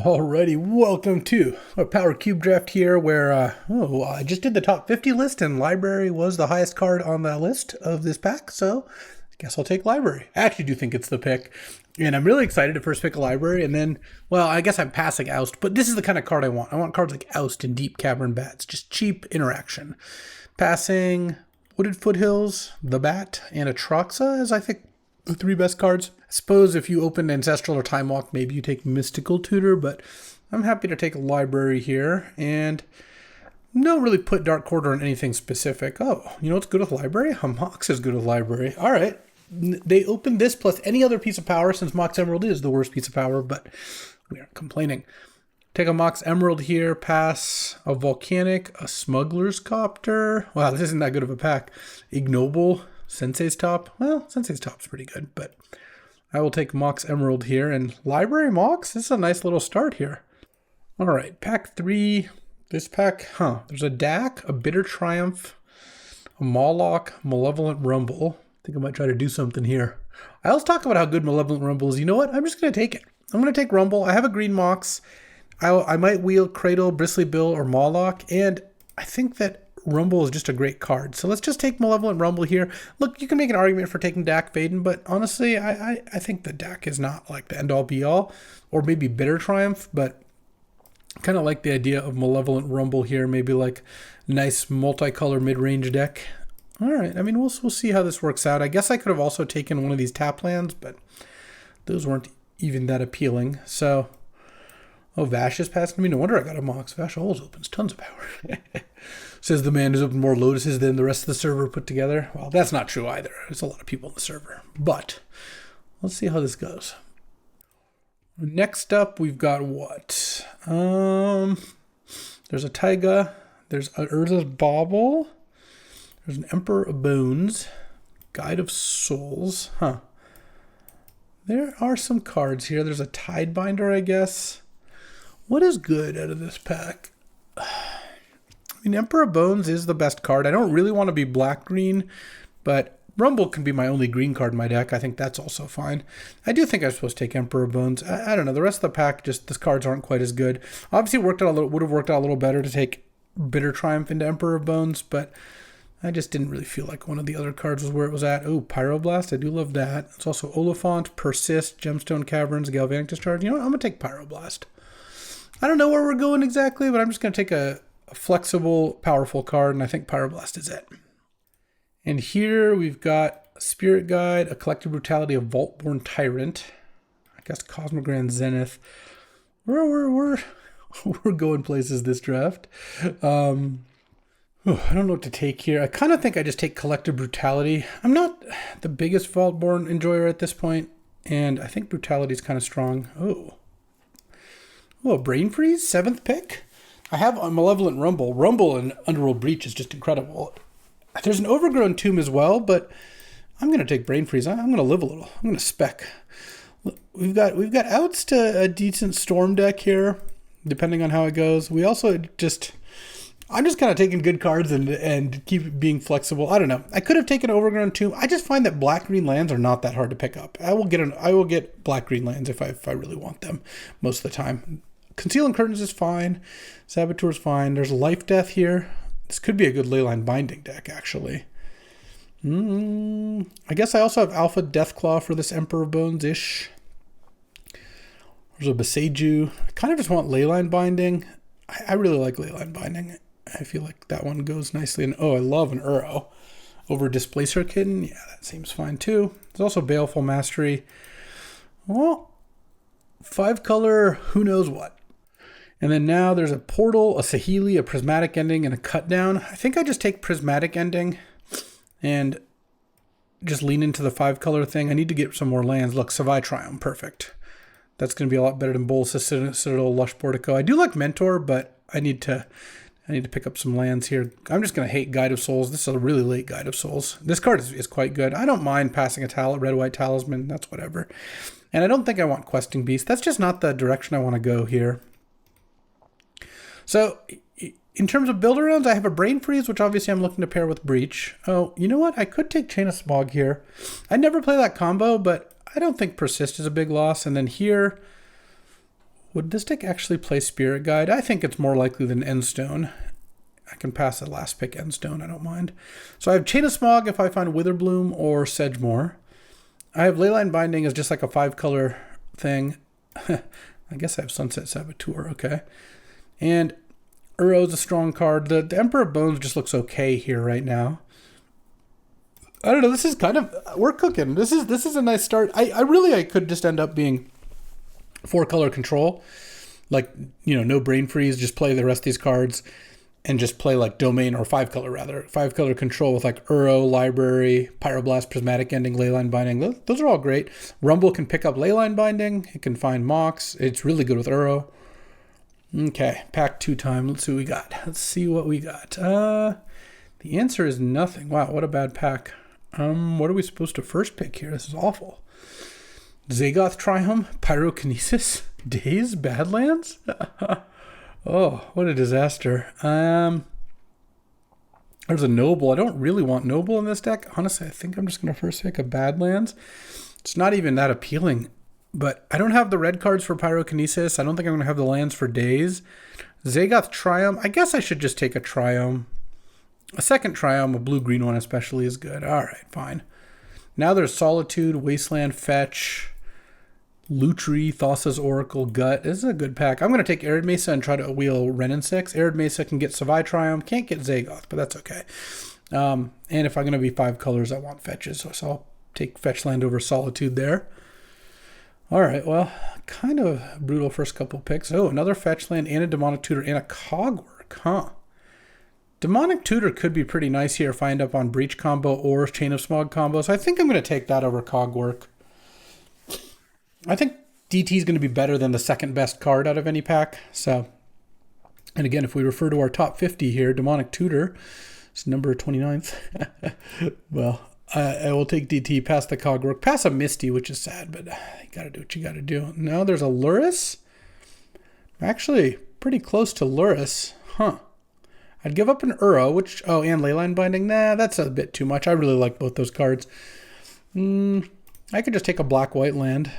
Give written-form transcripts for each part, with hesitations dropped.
Alrighty, welcome to a Power Cube draft here where, I just did the top 50 list and Library was the highest card on that list of this pack, so I guess I'll take Library. I actually do think it's the pick, and I'm really excited to first pick a Library, and then, well, I guess I'm passing Oust, but this is the kind of card I want. I want cards like Oust and Deep Cavern Bats, just cheap interaction. Passing Wooded Foothills, the Bat, and Atraxa as I think the three best cards. I suppose if you open Ancestral or Time Walk, maybe you take Mystical Tutor, but I'm happy to take a Library here, and don't really put Dark Quarter on anything specific. Oh, you know what's good with Library? Mox is good with Library. All right. They opened this plus any other piece of power, since Mox Emerald is the worst piece of power, but we aren't complaining. Take a Mox Emerald here, pass a Volcanic, a Smuggler's Copter. Wow, this isn't that good of a pack. Ignoble, Sensei's Top. Well, Sensei's Top's pretty good, but I will take Mox Emerald here. And Library Mox, this is a nice little start here. All right, pack 3. This pack, there's a Dak, a Bitter Triumph, a Mawloc, Malevolent Rumble. I think I might try to do something here. I always talk about how good Malevolent Rumble is. You know what? I'm just going to take it. I'm going to take Rumble. I have a green Mox. I might wheel Cradle, Bristly Bill, or Mawloc, and I think that Rumble is just a great card. So let's just take Malevolent Rumble here. Look, you can make an argument for taking Dak Vaden, but honestly, I think that Dak is not like the end-all be-all, or maybe Bitter Triumph, but I kind of like the idea of Malevolent Rumble here, maybe like nice multicolor mid-range deck. All right, I mean, we'll see how this works out. I guess I could have also taken one of these tap lands, but those weren't even that appealing. So, oh, Vash is passing me. No wonder I got a Mox. Vash always opens tons of power. Says the man who's opened more Lotuses than the rest of the server put together. Well, that's not true either. There's a lot of people in the server. But let's see how this goes. Next up, we've got what? There's a Taiga. There's a Urza's Bauble. There's an Emperor of Bones. Guide of Souls. There are some cards here. There's a Tidebinder, I guess. What is good out of this pack? I mean, Emperor of Bones is the best card. I don't really want to be black-green, but Rumble can be my only green card in my deck. I think that's also fine. I do think I'm supposed to take Emperor of Bones. I don't know. The rest of the pack, just the cards aren't quite as good. Obviously, would have worked out a little better to take Bitter Triumph into Emperor of Bones, but I just didn't really feel like one of the other cards was where it was at. Oh, Pyroblast. I do love that. It's also Oliphant, Persist, Gemstone Caverns, Galvanic Discharge. You know what? I'm going to take Pyroblast. I don't know where we're going exactly, but I'm just going to take a flexible, powerful card, and I think Pyroblast is it. And here we've got a Spirit Guide, a Collective Brutality, a Vaultborn Tyrant, I guess Cosmogrand Zenith. We're going places this draft. I don't know what to take here. I kind of think I just take Collective Brutality. I'm not the biggest Vaultborn enjoyer at this point, and I think Brutality is kind of strong. Oh, Brain Freeze, 7th pick. I have a Malevolent Rumble. Rumble and Underworld Breach is just incredible. There's an Overgrown Tomb as well, but I'm going to take Brain Freeze. I'm going to live a little. I'm going to spec. We've got outs to a decent Storm deck here, depending on how it goes. We also I'm just kind of taking good cards and keep being flexible. I don't know. I could have taken Overgrown Tomb. I just find that black-green lands are not that hard to pick up. I will get black-green lands if I really want them most of the time. Concealing Curtains is fine. Saboteur's fine. There's Life Death here. This could be a good Leyline Binding deck, actually. I guess I also have Alpha Deathclaw for this Emperor of Bones-ish. There's a Beseiju. I kind of just want Leyline Binding. I really like Leyline Binding. I feel like that one goes nicely. And I love an Uro over Displacer Kitten. Yeah, that seems fine too. There's also Baleful Mastery. Well, 5-color, who knows what. And then now there's a Portal, a Saheeli, a Prismatic Ending, and a Cut Down. I think I just take Prismatic Ending and just lean into the 5-color thing. I need to get some more lands. Look, Savai Triumph, perfect. That's going to be a lot better than Bolas Citadel, Lush Portico. I do like Mentor, but I need to pick up some lands here. I'm just going to hate Guide of Souls. This is a really late Guide of Souls. This card is quite good. I don't mind passing a red-white Talisman. That's whatever. And I don't think I want Questing Beast. That's just not the direction I want to go here. So, in terms of build-arounds, I have a Brain Freeze, which obviously I'm looking to pair with Breach. Oh, you know what? I could take Chain of Smog here. I never play that combo, but I don't think Persist is a big loss. And then here, Would this deck actually play Spirit Guide? I think it's more likely than Endstone. I can pass the last pick Endstone, I don't mind. So I have Chain of Smog if I find Witherbloom or Sedgemoor. I have Leyline Binding as just like a 5-color thing. I guess I have Sunset Saboteur, okay. And Uro's a strong card. The Emperor of Bones just looks okay here right now. I don't know, this is kind of, we're cooking. This is a nice start. I could just end up being 4-color control. Like, you know, no brain freeze, just play the rest of these cards and just play like Domain, or 5-color rather. 5-color control with like Uro, Library, Pyroblast, Prismatic Ending, Leyline Binding. Those are all great. Rumble can pick up Leyline Binding. It can find Mox. It's really good with Uro. Okay, pack 2 time. Let's see what we got. Let's see what we got. The answer is nothing. Wow, what a bad pack. What are we supposed to first pick here? This is awful. Zagoth Triumph, Pyrokinesis, Daze, Badlands? Oh, what a disaster. There's a Noble. I don't really want Noble in this deck. Honestly, I think I'm just going to first pick a Badlands. It's not even that appealing, but I don't have the red cards for Pyrokinesis. I don't think I'm going to have the lands for Daze. Zagoth Triumph. I guess I should just take a Triumph. A second Triumph, a blue-green one especially, is good. All right, fine. Now there's Solitude, Wasteland, Fetch, Lutri, Thassa's Oracle, Gut. This is a good pack. I'm going to take Arid Mesa and try to wheel Renin 6. Arid Mesa can get Savai Triumph. Can't get Zagoth, but that's okay. And if I'm going to be 5 colors, I want Fetches. So I'll take Fetch land over Solitude there. All right, well, kind of brutal first couple picks. Oh, another Fetch land and a Demonic Tutor and a Cogwork, huh? Demonic Tutor could be pretty nice here if I end up on Breach combo or Chain of Smog combo. So I think I'm going to take that over Cogwork. I think DT is going to be better than the second best card out of any pack. So, and again, if we refer to our top 50 here, Demonic Tutor is number 29th. Well, I will take DT past the Cogwork, past a Misty, which is sad, but you got to do what you got to do. Now there's a Luris. Actually, pretty close to Luris. Huh. I'd give up an Uro, which, oh, and Leyline Binding. Nah, that's a bit too much. I really like both those cards. I could just take a black-white land.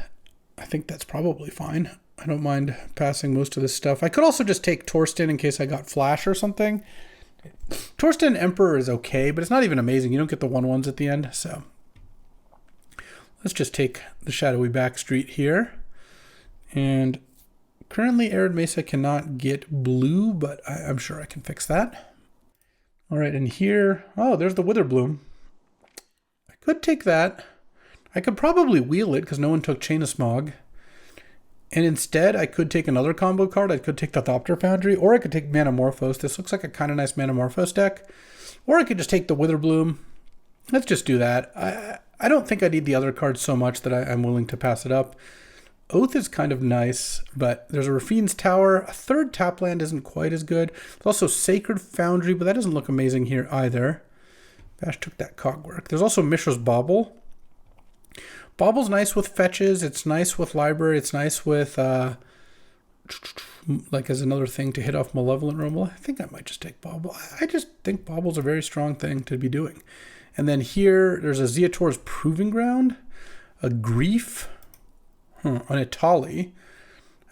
I think that's probably fine. I don't mind passing most of this stuff. I could also just take Torsten in case I got Flash or something. Torsten Emperor is okay, but it's not even amazing. You don't get the 1/1s at the end, so. Let's just take the Shadowy Backstreet here. And currently, Arid Mesa cannot get blue, but I'm sure I can fix that. All right, and here, oh, there's the Witherbloom. I could take that. I could probably wheel it because no one took Chain of Smog. And instead, I could take another combo card. I could take the Thopter Foundry, or I could take Manamorphose. This looks like a kind of nice Manamorphose deck. Or I could just take the Witherbloom. Let's just do that. I don't think I need the other cards so much that I'm willing to pass it up. Oath is kind of nice, but there's a Rafine's Tower. A third tap land isn't quite as good. There's also Sacred Foundry, but that doesn't look amazing here either. Bash took that Cogwork. There's also Mishra's Bauble. Bauble's nice with fetches. It's nice with library. It's nice with, like as another thing to hit off Malevolent Rumble. I think I might just take Bauble. I just think Bauble's a very strong thing to be doing. And then here, there's a Zeator's Proving Ground, a Grief, on a Tali.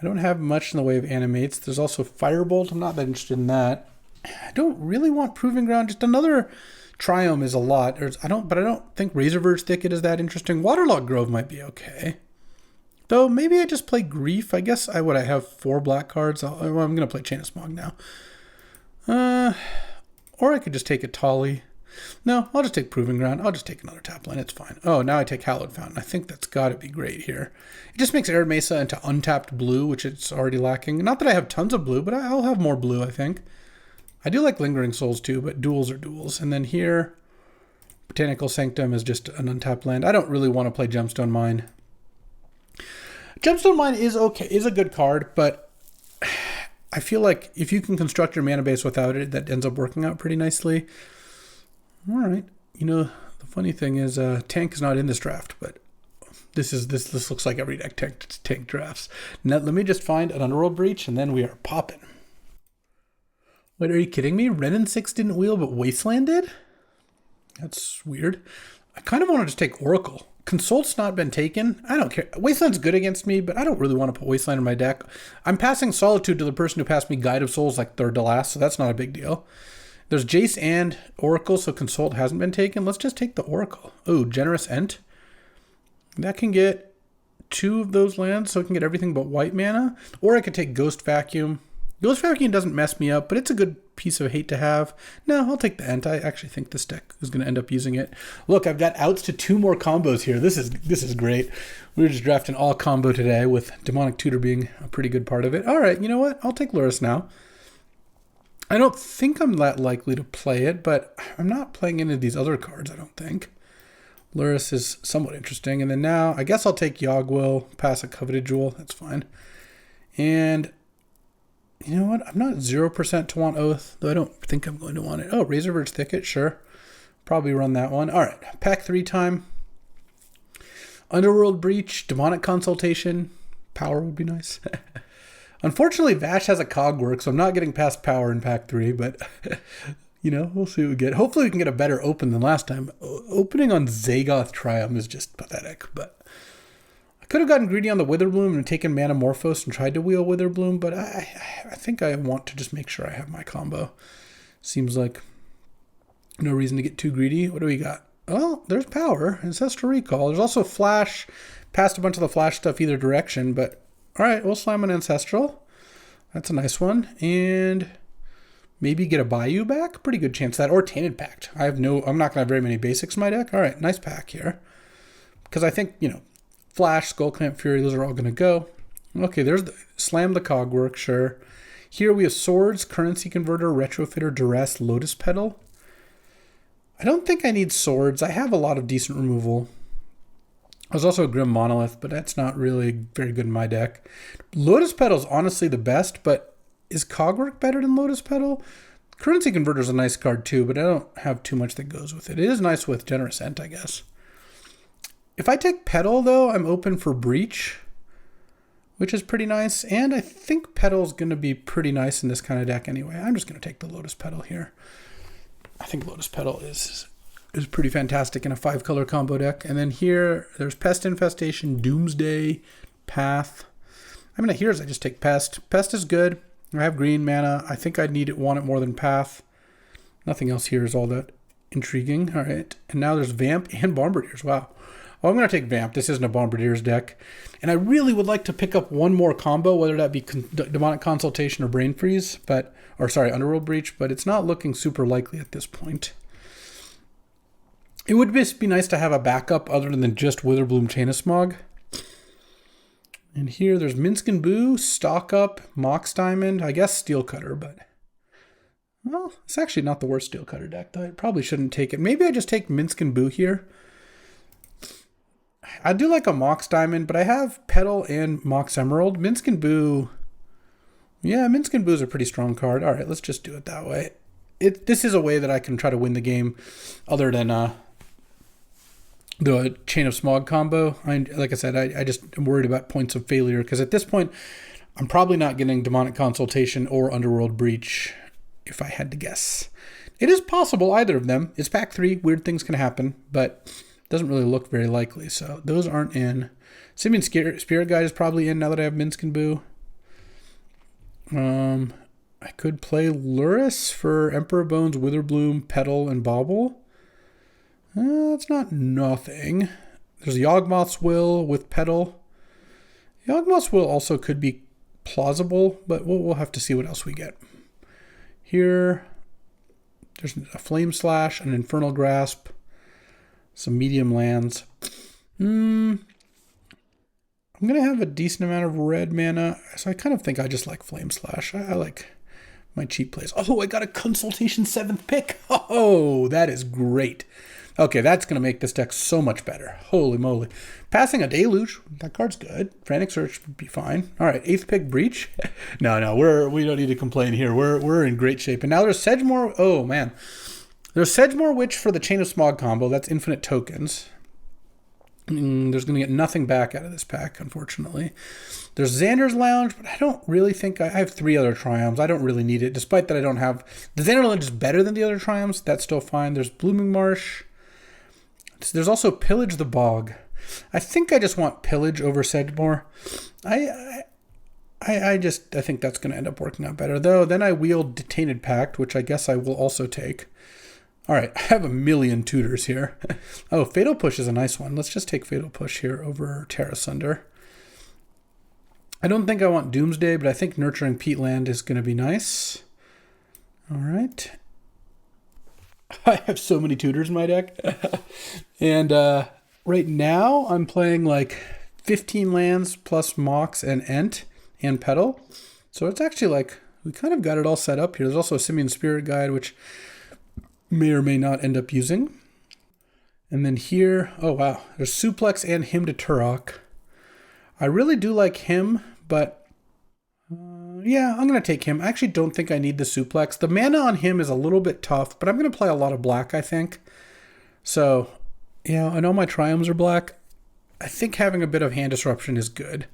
I don't have much in the way of animates. There's also Firebolt. I'm not that interested in that. I don't really want Proving Ground. Just another Triumph is a lot. I don't think Razorverge Thicket is that interesting. Waterlogged Grove might be okay. Though maybe I just play Grief. I guess I have 4 black cards. I'm going to play Chain of Smog now. Or I could just take a Tali. No, I'll just take Proving Ground. I'll just take another tap line. It's fine. Oh, now I take Hallowed Fountain. I think that's got to be great here. It just makes Arid Mesa into untapped blue, which it's already lacking. Not that I have tons of blue, but I'll have more blue, I think. I do like Lingering Souls too, but duels are duels. And then here, Botanical Sanctum is just an untapped land. I don't really want to play Gemstone Mine. Gemstone Mine is okay, is a good card, but I feel like if you can construct your mana base without it, that ends up working out pretty nicely. All right. You know, the funny thing is Tank is not in this draft, but this looks like every deck tank drafts. Now, let me just find an Underworld Breach, and then we are popping. Wait, are you kidding me? Renin 6 didn't wheel, but Wasteland did? That's weird. I kind of want to just take Oracle. Consult's not been taken. I don't care. Wasteland's good against me, but I don't really want to put Wasteland in my deck. I'm passing Solitude to the person who passed me Guide of Souls like third to last, so that's not a big deal. There's Jace and Oracle, so Consult hasn't been taken. Let's just take the Oracle. Oh, Generous Ent. That can get 2 of those lands, so it can get everything but white mana. Or I could take Ghost Vacuum. Ghost Vacuum doesn't mess me up, but it's a good piece of hate to have. No, I'll take the Ent. I actually think this deck is going to end up using it. Look, I've got outs to 2 more combos here. This is great. We were just drafting all combo today with Demonic Tutor being a pretty good part of it. All right, you know what? I'll take Lurrus now. I don't think I'm that likely to play it, but I'm not playing any of these other cards, I don't think. Lurrus is somewhat interesting. And then now, I guess I'll take Yogg-Will, pass a Coveted Jewel. That's fine. And you know what? I'm not 0% to want Oath, though I don't think I'm going to want it. Oh, Razorverge Thicket, sure. Probably run that one. All right, pack 3 time. Underworld Breach, Demonic Consultation. Power would be nice. Unfortunately, Vash has a Cogwork, so I'm not getting past Power in pack 3, but you know, we'll see what we get. Hopefully we can get a better open than last time. Opening on Zagoth Triumph is just pathetic, but I could have gotten greedy on the Witherbloom and taken Manamorphose and tried to wheel Witherbloom, but I think I want to just make sure I have my combo. Seems like no reason to get too greedy. What do we got? Well, there's Power, Ancestral Recall. There's also Flash. Passed a bunch of the Flash stuff either direction, but all right, we'll slam an Ancestral. That's a nice one. And maybe get a Bayou back. Pretty good chance of that. Or Tainted Pact. I'm not going to have very many basics in my deck. All right, nice pack here. Because I think, you know, Flash, Skullclamp, Fury, those are all going to go. Okay, there's the slam the Cogwork, sure. Here we have Swords, Currency Converter, Retrofitter, Duress, Lotus Petal. I don't think I need Swords. I have a lot of decent removal. There's also a Grim Monolith, but that's not really very good in my deck. Lotus Petal is honestly the best, but is Cogwork better than Lotus Petal? Currency Converter is a nice card too, but I don't have too much that goes with it. It is nice with Generous Ent, I guess. If I take Petal, though, I'm open for Breach, which is pretty nice. And I think Petal's going to be pretty nice in this kind of deck anyway. I'm just going to take the Lotus Petal here. I think Lotus Petal is pretty fantastic in a 5-color combo deck. And then here, there's Pest Infestation, Doomsday, Path. I mean, here's I just take Pest. Pest is good. I have green mana. I think I'd want it more than Path. Nothing else here is all that intriguing. All right. And now there's Vamp and Bombardiers. Wow. Well, I'm going to take Vamp. This isn't a Bombardiers deck. And I really would like to pick up one more combo, whether that be Demonic Consultation or Brain Freeze, Underworld Breach, but it's not looking super likely at this point. It would just be nice to have a backup other than just Witherbloom Chain of Smog. And here there's Minsk and Boo, Stock Up, Mox Diamond, I guess Steel Cutter, but well, it's actually not the worst Steel Cutter deck, though I probably shouldn't take it. Maybe I just take Minsk and Boo here. I do like a Mox Diamond, but I have Petal and Mox Emerald. Minsk and Boo, yeah, Minsk and Boo is a pretty strong card. All right, let's just do it that way. This is a way that I can try to win the game other than the Chain of Smog combo. Like I said, I just am worried about points of failure because at this point, I'm probably not getting Demonic Consultation or Underworld Breach if I had to guess. It is possible either of them. It's pack 3. Weird things can happen, but doesn't really look very likely. So those aren't in. Simian Spirit Guide is probably in now that I have Minsk and Boo. I could play Lurrus for Emperor Bones, Witherbloom, Petal, and Bauble. That's not nothing. There's Yawgmoth's Will with Petal. Yawgmoth's Will also could be plausible, but we'll have to see what else we get. Here, there's a Flame Slash, an Infernal Grasp, some medium lands. I'm going to have a decent amount of red mana, so I kind of think I just like Flame Slash. I like my cheap plays. Oh, I got a Consultation 7th pick. Oh, that is great. Okay, that's going to make this deck so much better. Holy moly. Passing a Deluge, that card's good. Frantic Search would be fine. All right, 8th pick Breach. No, we don't need to complain here. We're in great shape. And now there's Sedgemoor. Oh, man. There's Sedgemoor Witch for the Chain of Smog combo. That's infinite tokens. There's going to get nothing back out of this pack, unfortunately. There's Xander's Lounge, but I don't really think I have 3 other Triumphs. I don't really need it, despite that I don't have... The Xander Lounge is better than the other Triumphs. That's still fine. There's Blooming Marsh. There's also Pillage the Bog. I think I just want Pillage over Sedgemoor. I think that's going to end up working out better. Though, then I wield Tainted Pact, which I guess I will also take. All right, I have a million tutors here. Oh, Fatal Push is a nice one. Let's just take Fatal Push here over Terra Sunder. I don't think I want Doomsday, but I think Nurturing Peatland is going to be nice. All right. I have so many tutors in my deck. And right now I'm playing like 15 lands plus Mox and Ent and Petal. So it's actually like we kind of got it all set up here. There's also a Simian Spirit Guide, which may or may not end up using. And then here, oh wow, there's Suplex and Hymn to Turok. I really do like him, but yeah, I'm going to take him. I actually don't think I need the Suplex. The mana on him is a little bit tough, but I'm going to play a lot of black, I think. So, yeah, I know my Triumphs are black. I think having a bit of hand disruption is good.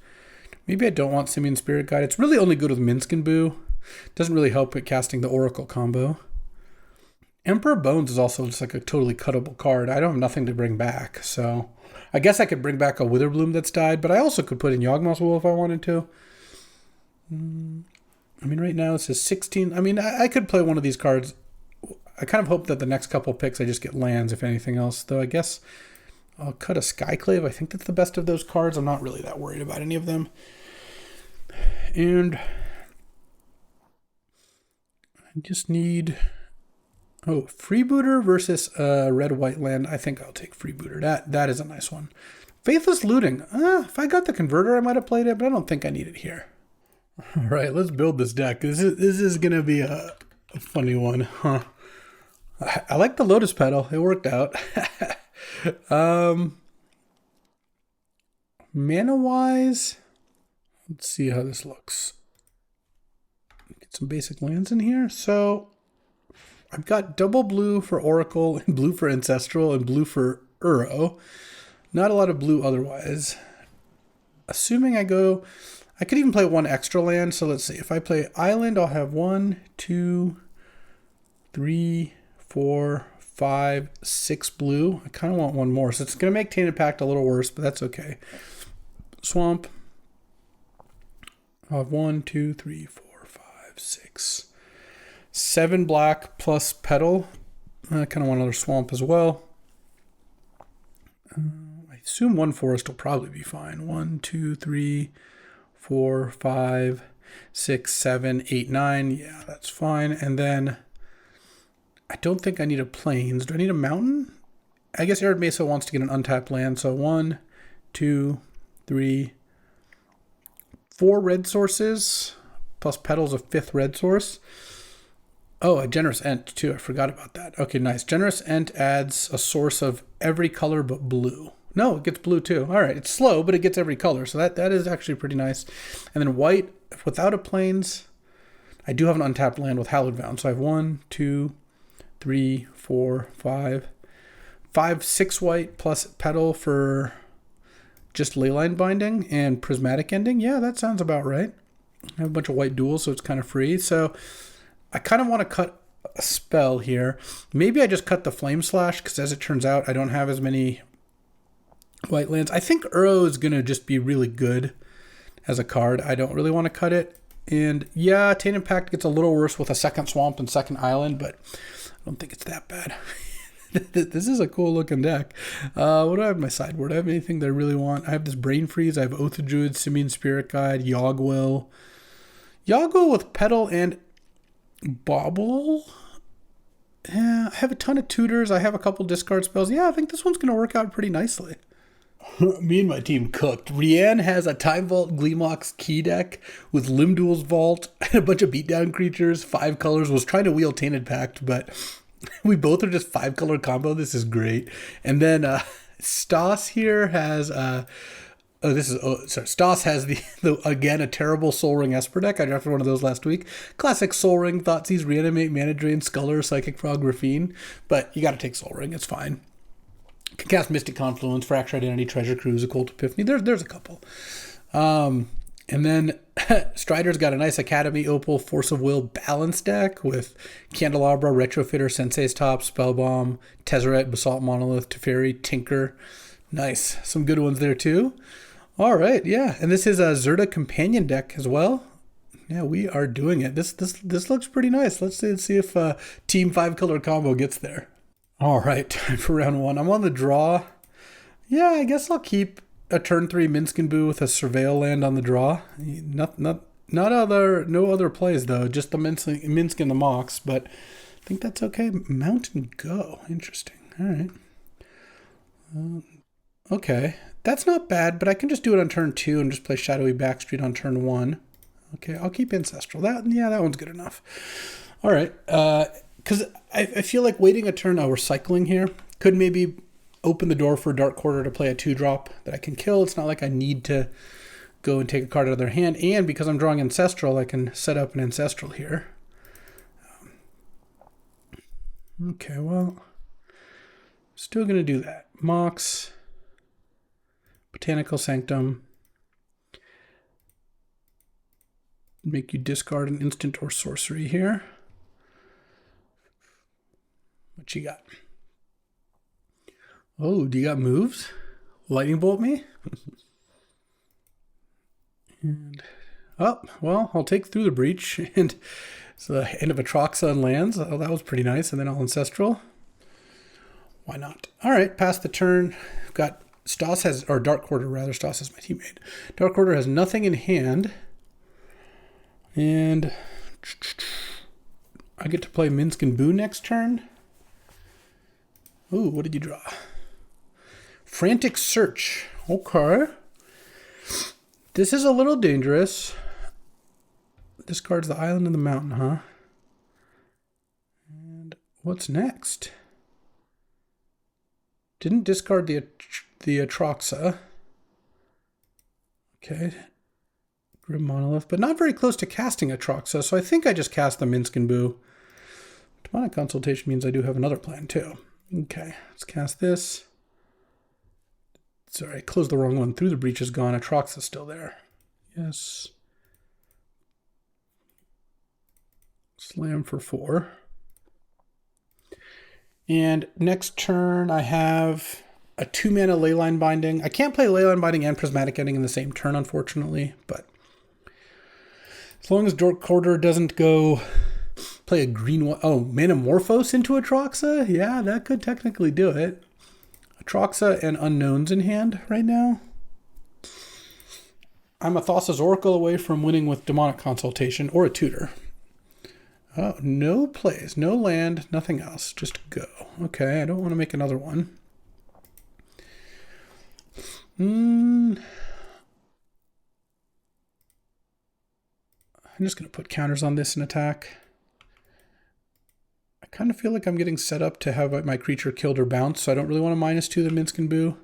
Maybe I don't want Simian Spirit Guide. It's really only good with Minsk and Boo. Doesn't really help with casting the Oracle combo. Emperor Bones is also just like a totally cuttable card. I don't have nothing to bring back, so I guess I could bring back a Witherbloom that's died, but I also could put in Yawgmoth's Wool if I wanted to. I mean, right now it says 16. I mean, I could play one of these cards. I kind of hope that the next couple picks I just get lands, if anything else. Though I guess I'll cut a Skyclave. I think that's the best of those cards. I'm not really that worried about any of them. And I just need... Oh, Freebooter versus red-white land. I think I'll take Freebooter. That is a nice one. Faithless Looting. If I got the Converter, I might have played it, but I don't think I need it here. All right, let's build this deck. This is going to be a funny one, huh? I like the Lotus Petal. It worked out. Mana-wise, let's see how this looks. Get some basic lands in here. So I've got double blue for Oracle, and blue for Ancestral, and blue for Uro. Not a lot of blue otherwise. Assuming I could even play one extra land. So let's see. If I play Island, I'll have 1, 2, 3, 4, 5, 6 blue. I kind of want one more. So it's going to make Tainted Pact a little worse, but that's okay. Swamp. I'll have 1, 2, 3, 4, 5, 6, 7 black plus Petal. I kind of want another Swamp as well. I assume 1 forest will probably be fine. 1, 2, 3, 4, 5, 6, 7, 8, 9. Yeah, that's fine. And then I don't think I need a plains. Do I need a mountain? I guess Arid Mesa wants to get an untapped land. So 1, 2, 3, 4 red sources plus Petal's a 5th red source. Oh, a Generous Ent too. I forgot about that. Okay, nice. Generous Ent adds a source of every color but blue. No, it gets blue too. All right, it's slow, but it gets every color. So that is actually pretty nice. And then white, without a plains, I do have an untapped land with Hallowed Vound. So I have 1, 2, 3, 4, 5, 6 white plus Petal for just Leyline Binding and Prismatic Ending. Yeah, that sounds about right. I have a bunch of white duals, so it's kind of free. So I kind of want to cut a spell here. Maybe I just cut the Flame Slash, because as it turns out, I don't have as many white lands. I think Uro is going to just be really good as a card. I don't really want to cut it. And yeah, Tainted Pact gets a little worse with a second Swamp and second Island, but I don't think it's that bad. This is a cool looking deck. What do I have in my sideboard? Do I have anything that I really want? I have this Brain Freeze. I have Oath of Druid, Simian Spirit Guide, Yawgwill. Yawgwill with Petal and Bauble. Yeah, I have a ton of tutors. I have a couple discard spells. Yeah, I think this one's going to work out pretty nicely. Me and my team cooked. Rianne has a Time Vault Gleemox key deck with Limdual's Vault and a bunch of beatdown creatures, 5 colors. Was trying to wheel Tainted Pact, but we both are just 5-color combo. This is great. And then Stas here has Stas has the again a terrible Soul Ring Esper deck. I drafted one of those last week. Classic Soul Ring, Thoughtseize, Reanimate, Mana Drain, Sculler, Psychic Frog, Raffine. But you got to take Soul Ring. It's fine. Can cast Mystic Confluence, Fracture Identity, Treasure Cruise, Occult Epiphany. There's a couple. And then Strider's got a nice Academy Opal Force of Will balance deck with Candelabra, Retrofitter, Sensei's Top, Spellbomb, Tezzeret, Basalt Monolith, Teferi, Tinker, Nice. Some good ones there too. All right, yeah. And this is a Zerta companion deck as well. Yeah, we are doing it. This looks pretty nice. Let's see if Team 5 color combo gets there. All right, time for round 1. I'm on the draw. Yeah, I guess I'll keep a turn 3 Minsc and Boo with a Surveil land on the draw. No other plays though, just the Minsc and the Mox, but I think that's okay. Mount and go. Interesting. All right. Okay, that's not bad, but I can just do it on turn 2 and just play Shadowy Backstreet on turn 1. Okay, I'll keep Ancestral. That one's good enough. All right, because I feel like waiting a turn, we're cycling here, could maybe open the door for Dark Quarter to play a 2-drop that I can kill. It's not like I need to go and take a card out of their hand, and because I'm drawing Ancestral, I can set up an Ancestral here. Okay, well, still going to do that. Mox, Botanical Sanctum, make you discard an instant or sorcery here. What you got? Oh, do you got moves? Lightning Bolt me? And well, I'll take Through the Breach, and it's the end of Atraxa and lands. Oh, that was pretty nice. And then I'll Ancestral. Why not? All right, pass the turn. Got Stoss has, or Dark Quarter rather. Stoss is my teammate. Dark Quarter has nothing in hand, and I get to play Minsc and Boo next turn. Ooh, what did you draw? Frantic Search. Okay. This is a little dangerous. Discards the island and the mountain, huh? And what's next? Didn't discard the Atraxa. Okay. Grim Monolith, but not very close to casting Atraxa, so I think I just cast the Minsc and Boo. Demonic Consultation means I do have another plan too. Okay, let's cast this. Sorry, I closed the wrong one. Through the Breach is gone. Atraxa's still there. Yes. Slam for 4. And next turn I have a 2-mana Leyline Binding. I can't play Leyline Binding and Prismatic Ending in the same turn, unfortunately, but as long as Dark Quarter doesn't go play a green one. Oh, Manamorphose into Atraxa? Yeah, that could technically do it. Atraxa and Unknowns in hand right now. I'm a Thassa's Oracle away from winning with Demonic Consultation or a Tutor. Oh, no plays, no land, nothing else. Just go. Okay, I don't want to make another one. I'm just going to put counters on this and attack. I kind of feel like I'm getting set up to have my creature killed or bounced, so I don't really want to -2 the Minsc and Boo.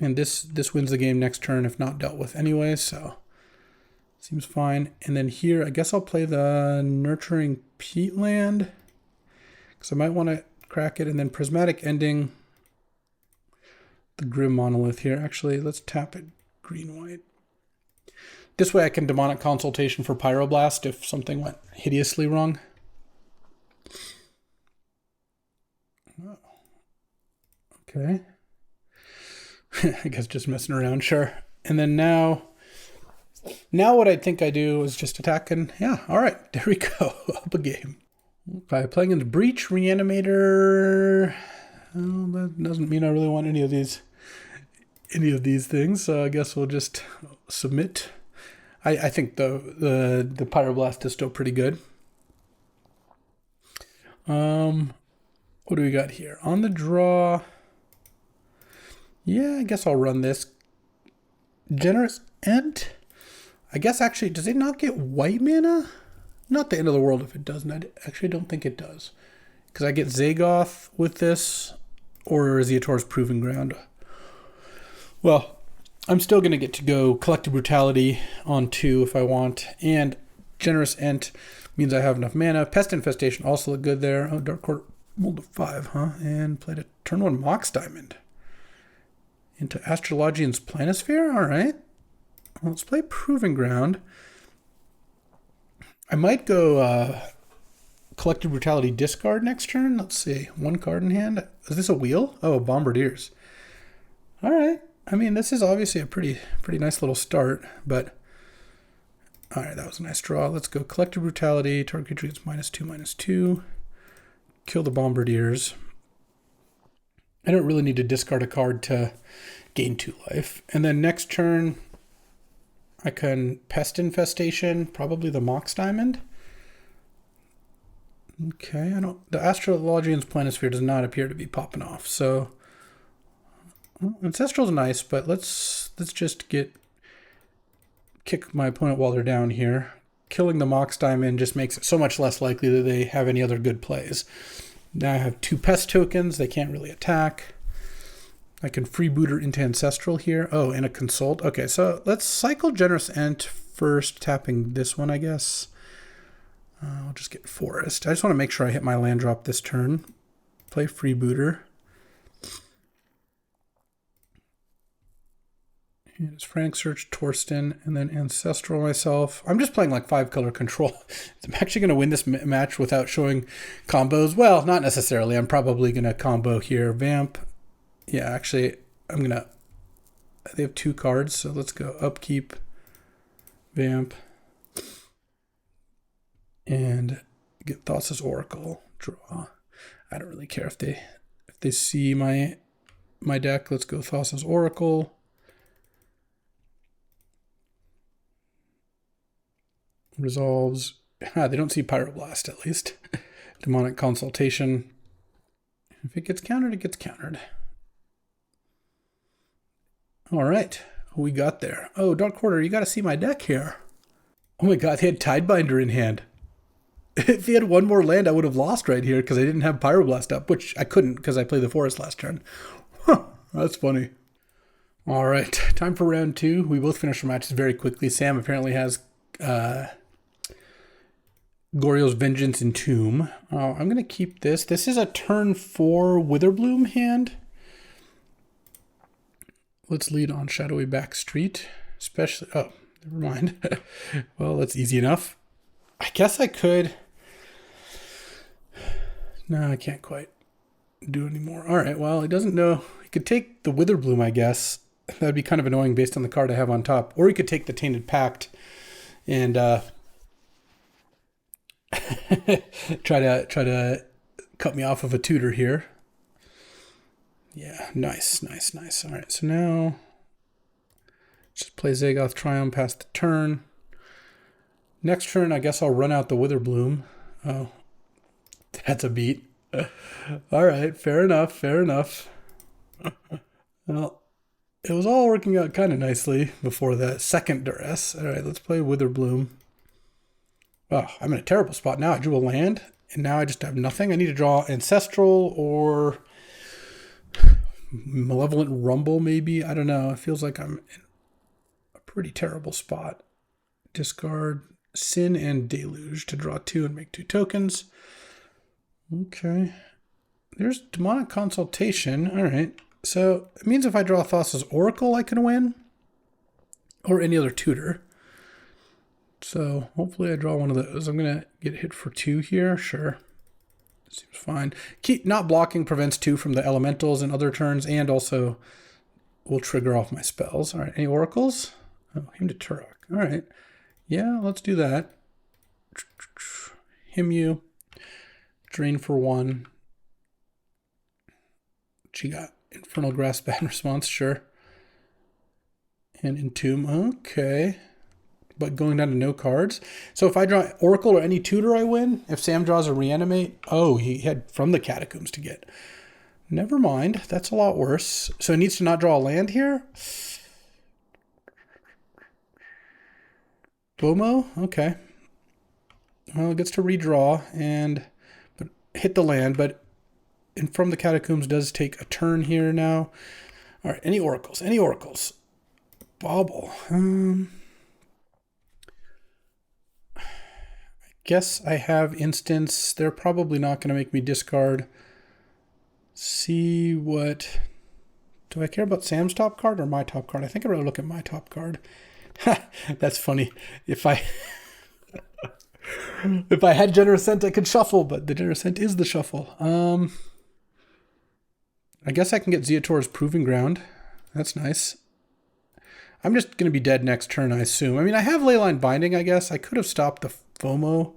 And this wins the game next turn if not dealt with anyway, so seems fine. And then here, I guess I'll play the Nurturing Peatland, because I might want to crack it, and then Prismatic Ending the Grim Monolith here. Actually, let's tap it green-white. This way I can Demonic Consultation for Pyroblast if something went hideously wrong. Oh. Okay. I guess just messing around, sure. And then now what I think I do is just attack and yeah, all right, there we go, up a game. Okay, playing in the Breach, Reanimator. Well, that doesn't mean I really want any of these things, so I guess we'll just submit. I think the Pyroblast is still pretty good. What do we got here? On the draw. Yeah, I guess I'll run this. Generous Ent. I guess actually, does it not get white mana? Not the end of the world if it doesn't. I actually don't think it does. Because I get Zagoth with this, or Zeator's Proving Ground. Well, I'm still going to get to go Collective Brutality on 2 if I want. And Generous Ent means I have enough mana. Pest Infestation also look good there. Oh, Dark Quarter rolled a 5, huh? And played a turn 1 Mox Diamond into Astrologian's Planisphere. All right. Well, let's play Proving Ground. I might go Collective Brutality discard next turn. Let's see. 1 card in hand. Is this a wheel? Oh, Bombardiers. All right. I mean, this is obviously a pretty nice little start, but all right, that was a nice draw. Let's go Collective Brutality. Target creature gets -2/-2. Kill the Bombardiers. I don't really need to discard a card to gain 2 life. And then next turn, I can Pest Infestation, probably the Mox Diamond. Okay, the Astrologian's Planisphere does not appear to be popping off. So Ancestral's nice, but let's just kick my opponent while they're down here. Killing the Mox Diamond just makes it so much less likely that they have any other good plays. Now I have 2 Pest tokens. They can't really attack. I can freebooter into Ancestral here. Oh, and a Consult. Okay, so let's cycle Generous Ent first, tapping this one, I guess. I'll just get Forest. I just want to make sure I hit my land drop this turn. Play freebooter. And it's Frank Search, Torsten, and then Ancestral myself. I'm just playing like 5-color control. I'm actually going to win this match without showing combos. Well, not necessarily. I'm probably going to combo here. Vamp. Yeah, actually, they have 2 cards, so let's go Upkeep, Vamp, and get Thassa's Oracle. Draw. I don't really care if they see my deck. Let's go Thassa's Oracle. Resolves. They don't see Pyroblast, at least. Demonic Consultation. If it gets countered, it gets countered. All right, we got there. Oh, Dark Quarter, you got to see my deck here. Oh my god, he had Tidebinder in hand. If he had 1 more land, I would have lost right here because I didn't have Pyroblast up, which I couldn't because I played the Forest last turn. Huh, that's funny. All right, time for round 2. We both finished our matches very quickly. Sam apparently has Goryo's Vengeance and Tomb. I'm going to keep this. This is a turn 4 Witherbloom hand. Let's lead on Shadowy Backstreet, especially, oh, never mind. Well, that's easy enough. I guess I could. No, I can't quite do anymore. All right, well, he doesn't know. He could take the Witherbloom, I guess. That would be kind of annoying based on the card I have on top. Or he could take the Tainted Pact and try to cut me off of a tutor here. Yeah, nice. All right, so now just play Zagoth Triumph past the turn. Next turn, I guess I'll run out the Witherbloom. Oh, that's a beat. All right, fair enough. Well, it was all working out kind of nicely before that second duress. All right, let's play Witherbloom. Oh, I'm in a terrible spot now. I drew a land, and now I just have nothing. I need to draw Ancestral or Malevolent Rumble, maybe. I don't know. It feels like I'm in a pretty terrible spot. Discard Sin and Deluge to draw 2 and make 2 tokens. Okay. There's Demonic Consultation. All right. So it means if I draw Thassa's Oracle, I can win. Or any other tutor. So hopefully I draw one of those. I'm going to get hit for 2 here. Sure. Seems fine. Keep not blocking prevents 2 from the elementals and other turns, and also will trigger off my spells. All right, any oracles? Oh, him to Turok. All right. Yeah, let's do that. Him you. Drain for 1. She got Infernal Grasp bad response, sure. And Entomb. Okay. But going down to no cards. So if I draw Oracle or any tutor, I win. If Sam draws a Reanimate, oh, he had From the Catacombs to get. Never mind. That's a lot worse. So he needs to not draw a land here. Bomo? Okay. Well, it gets to redraw and but hit the land, but From the Catacombs does take a turn here now. All right, any oracles? Any oracles? Bauble. Guess I have Instance. They're probably not going to make me discard. See what... Do I care about Sam's top card or my top card? I think I'd rather look at my top card. That's funny. If I had Generous Scent, I could shuffle, but the Generous Scent is the shuffle. I guess I can get Zeator's Proving Ground. That's nice. I'm just going to be dead next turn, I assume. I mean, I have Leyline Binding, I guess. I could have stopped the FOMO.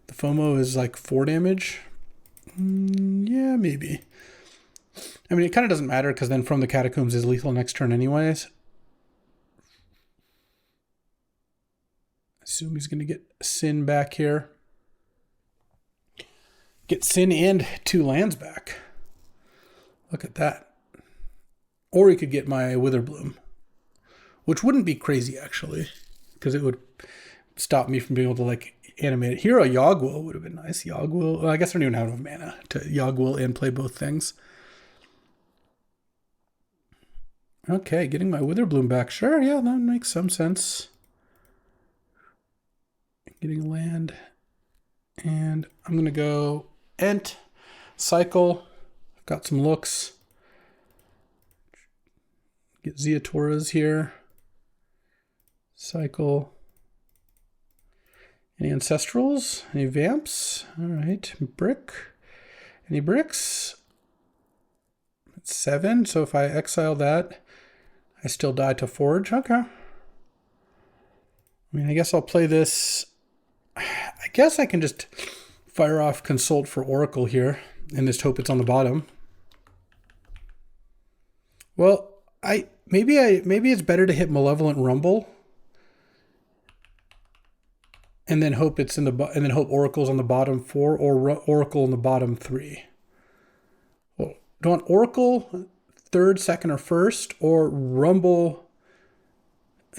The FOMO is like 4 damage. Yeah, maybe. I mean, it kind of doesn't matter because then From the Catacombs is lethal next turn anyways. Assume he's going to get Sin back here. Get Sin and 2 lands back. Look at that. Or he could get my Witherbloom, which wouldn't be crazy actually, because it would stop me from being able to like animate it. Here a Yogg-Will would have been nice. Yogg-Will, well, I guess I don't even have enough mana to Yogg-Will and play both things. Okay, getting my Witherbloom back. Sure, yeah, that makes some sense. Getting a land. And I'm going to go Ent, cycle. I've got some looks. Get Zeatoras here. Cycle. Any Ancestrals? Any Vamps? All right. Brick. Any bricks? That's 7. So if I exile that, I still die to Forge. Okay. I mean, I guess I'll play this. I guess I can just fire off Consult for Oracle here and just hope it's on the bottom. Well, maybe it's better to hit Malevolent Rumble and then hope it's in the and then hope Oracle's on the bottom 4 or Oracle in the bottom 3. Well, do I want Oracle 3rd, 2nd, or 1st, or Rumble?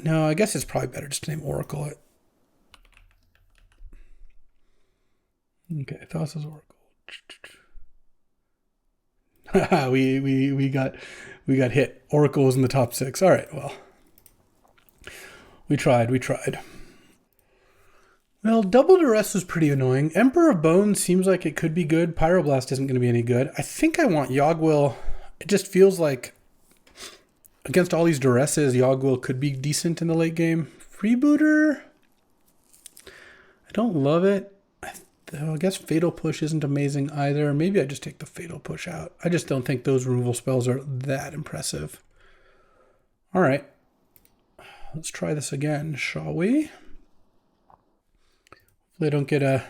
No, I guess it's probably better just to name Oracle. Okay, Thassa's Oracle. we got hit. Oracle was in the top 6. All right, well, we tried. Well, Double Duress was pretty annoying. Emperor of Bones seems like it could be good. Pyroblast isn't going to be any good. I think I want Yogg-Will. It just feels like against all these Duresses, Yogg-Will could be decent in the late game. Freebooter, I don't love it. I guess Fatal Push isn't amazing either. Maybe I just take the Fatal Push out. I just don't think those removal spells are that impressive. All right. Let's try this again, shall we? Hopefully I don't get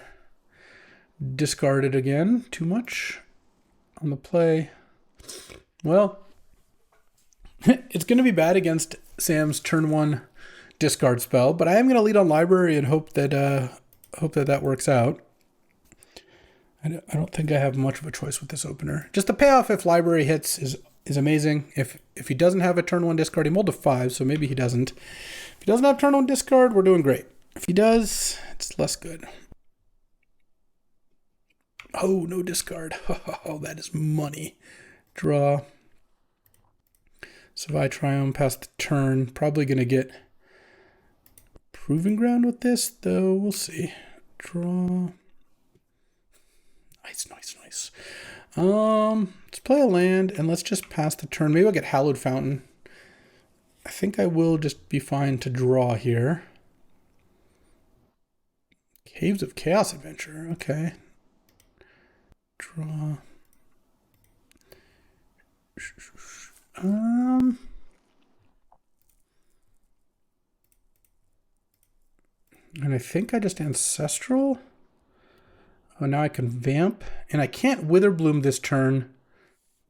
discarded again too much on the play. Well, it's going to be bad against Sam's turn 1 discard spell, but I am going to lead on Library and hope that that works out. I don't think I have much of a choice with this opener. Just the payoff if Library hits is amazing. If he doesn't have a turn 1 discard, he mulled to 5, so maybe he doesn't. If he doesn't have turn 1 discard, we're doing great. If he does, it's less good. Oh, no discard. Oh, that is money. Draw. So if I try and pass the turn, probably going to get Proving Ground with this, though. We'll see. Draw. Nice. Let's play a land and let's just pass the turn. Maybe I'll get Hallowed Fountain. I think I will just be fine to draw here. Caves of Chaos Adventure. Okay. Draw. And I think I just Ancestral. Oh, now I can Vamp. And I can't Witherbloom this turn